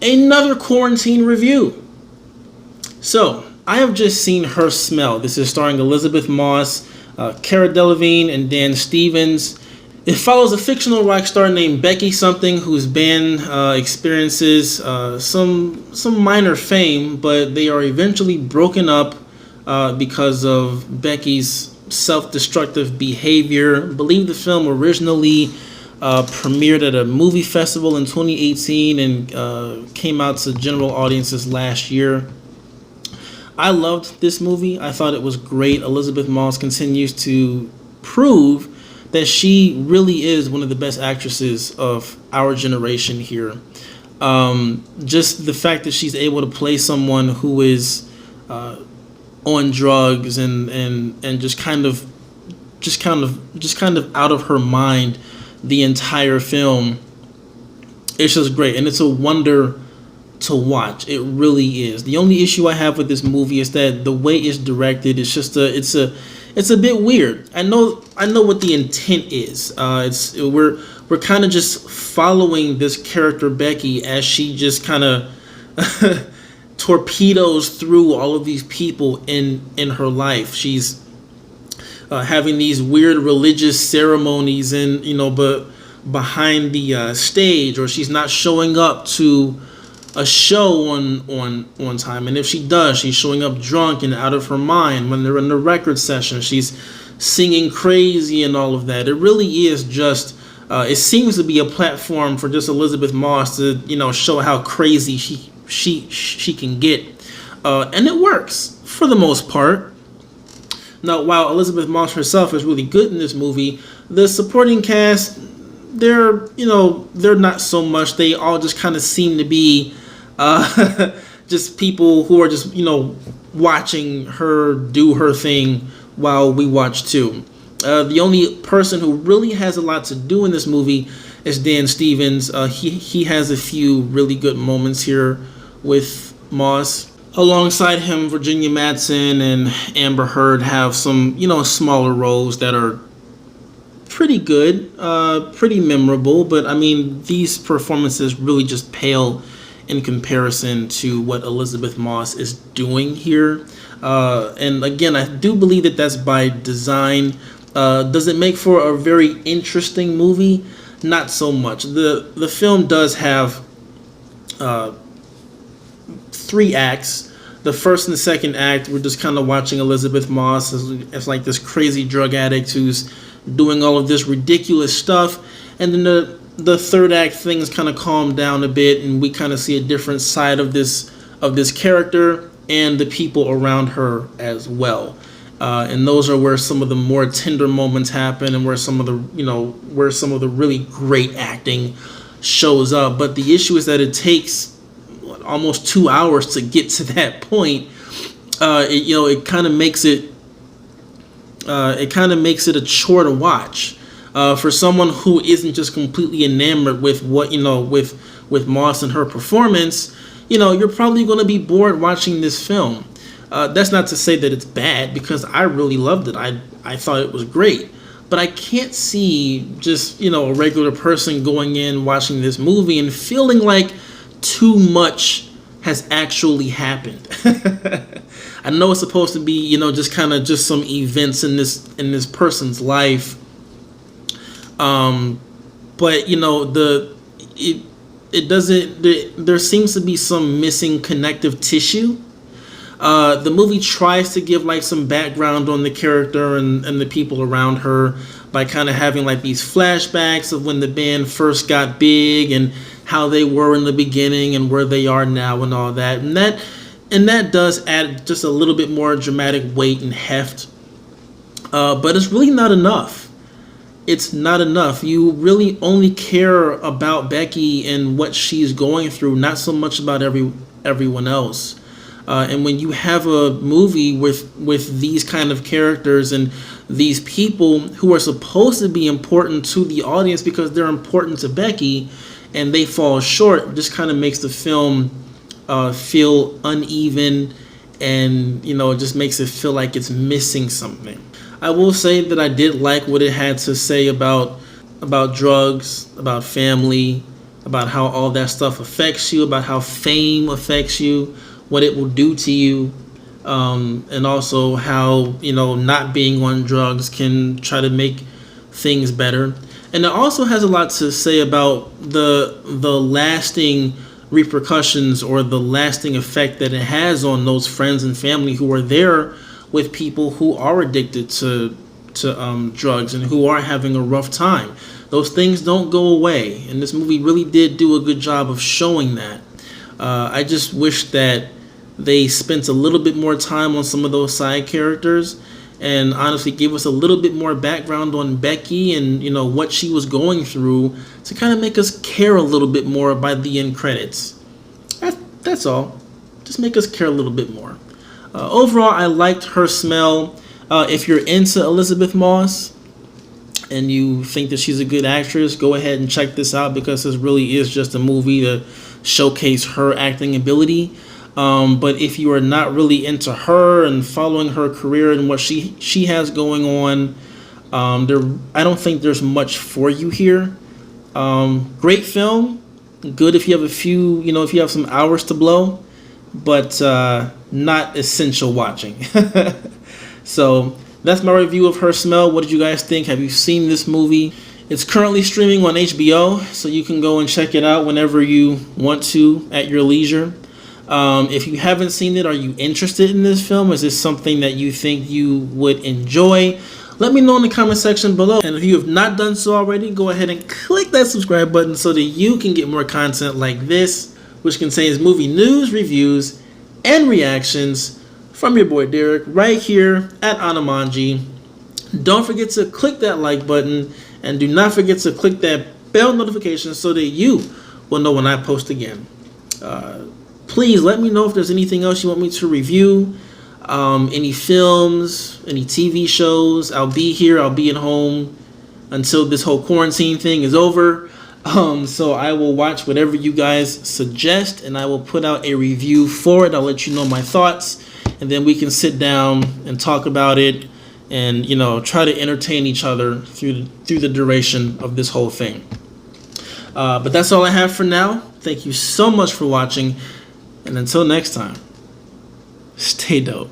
another quarantine review. So, I have just seen Her Smell. This is starring Elisabeth Moss, Cara Delevingne, and Dan Stevens. It follows a fictional rock star named Becky something whose band experiences some minor fame, but they are eventually broken up because of Becky's self-destructive behavior. I believe the film originally premiered at a movie festival in 2018 and came out to general audiences last year. I loved this movie. I thought it was great. Elisabeth Moss continues to prove that she really is one of the best actresses of our generation here. Just the fact that she's able to play someone who is on drugs and just kind of out of her mind the entire film. It's just great, and it's a wonder to watch. It really is. The only issue I have with this movie is that the way it's directed is just it's a bit weird. I know what the intent is. We're kind of just following this character Becky as she just kind of torpedoes through all of these people in her life. She's having these weird religious ceremonies but behind the stage, or she's not showing up to a show on time, and if she does, she's showing up drunk and out of her mind. When they're in the record session, she's singing crazy and all of that. It really is just it seems to be a platform for just Elisabeth Moss to show how crazy she can get, and it works for the most part. Now, while Elisabeth Moss herself is really good in this movie, the supporting cast, they're not so much. They all just kind of seem to be just people who are just watching her do her thing while we watch too. The only person who really has a lot to do in this movie is Dan Stevens. He has a few really good moments here with Moss. Alongside him, Virginia Madsen and Amber Heard have some smaller roles that are pretty good, pretty memorable, but I mean, these performances really just pale in comparison to what Elisabeth Moss is doing here. And again, I do believe that that's by design. Does it make for a very interesting movie? Not so much. The film does have 3 acts. The first and the second act, we're just kind of watching Elisabeth Moss as like this crazy drug addict who's doing all of this ridiculous stuff, and then the third act, things kind of calm down a bit, and we kind of see a different side of this character and the people around her as well. And those are where some of the more tender moments happen, and where some of the really great acting shows up. But the issue is that it takes almost 2 hours to get to that point. It kind of makes it a chore to watch for someone who isn't just completely enamored with with Moss and her performance. You're probably going to be bored watching this film. That's not to say that it's bad, because I really loved it. I thought it was great, but I can't see just a regular person going in watching this movie and feeling like too much has actually happened. I know it's supposed to be, just some events in this person's life. But it doesn't. There seems to be some missing connective tissue. The movie tries to give like some background on the character and the people around her by kind of having like these flashbacks of when the band first got big and how they were in the beginning and where they are now and all that. And that does add just a little bit more dramatic weight and heft. But it's really not enough. It's not enough. You really only care about Becky and what she's going through, not so much about everyone else. And when you have a movie with these kind of characters and these people who are supposed to be important to the audience because they're important to Becky, and they fall short, it just kind of makes the film feel uneven, and it just makes it feel like it's missing something. I will say that I did like what it had to say about drugs, about family, about how all that stuff affects you, about how fame affects you, what it will do to you, and also how, not being on drugs can try to make things better. And it also has a lot to say about the lasting repercussions or the lasting effect that it has on those friends and family who are there with people who are addicted to drugs and who are having a rough time. Those things don't go away, and this movie really did do a good job of showing that. I just wish that they spent a little bit more time on some of those side characters and honestly gave us a little bit more background on Becky and what she was going through to kind of make us care a little bit more by the end credits. That's all. Just make us care a little bit more. Overall, I liked Her Smell. If you're into Elisabeth Moss and you think that she's a good actress, go ahead and check this out, because this really is just a movie to showcase her acting ability. But if you are not really into her and following her career and what she has going on, I don't think there's much for you here. Great film, good if you have if you have some hours to blow, but not essential watching. So that's my review of Her Smell. What did you guys think? Have you seen this movie? It's currently streaming on HBO, so you can go and check it out whenever you want to at your leisure. If you haven't seen it, are you interested in this film? Is this something that you think you would enjoy? Let me know in the comment section below. And if you have not done so already, go ahead and click that subscribe button so that you can get more content like this, which contains movie news, reviews, and reactions from your boy Derek right here at Anamanji. Don't forget to click that like button, and do not forget to click that bell notification so that you will know when I post again. Please let me know if there's anything else you want me to review, any films, any TV shows. I'll be here. I'll be at home until this whole quarantine thing is over. So I will watch whatever you guys suggest, and I will put out a review for it. I'll let you know my thoughts, and then we can sit down and talk about it and, try to entertain each other through the duration of this whole thing. But that's all I have for now. Thank you so much for watching. And until next time, stay dope.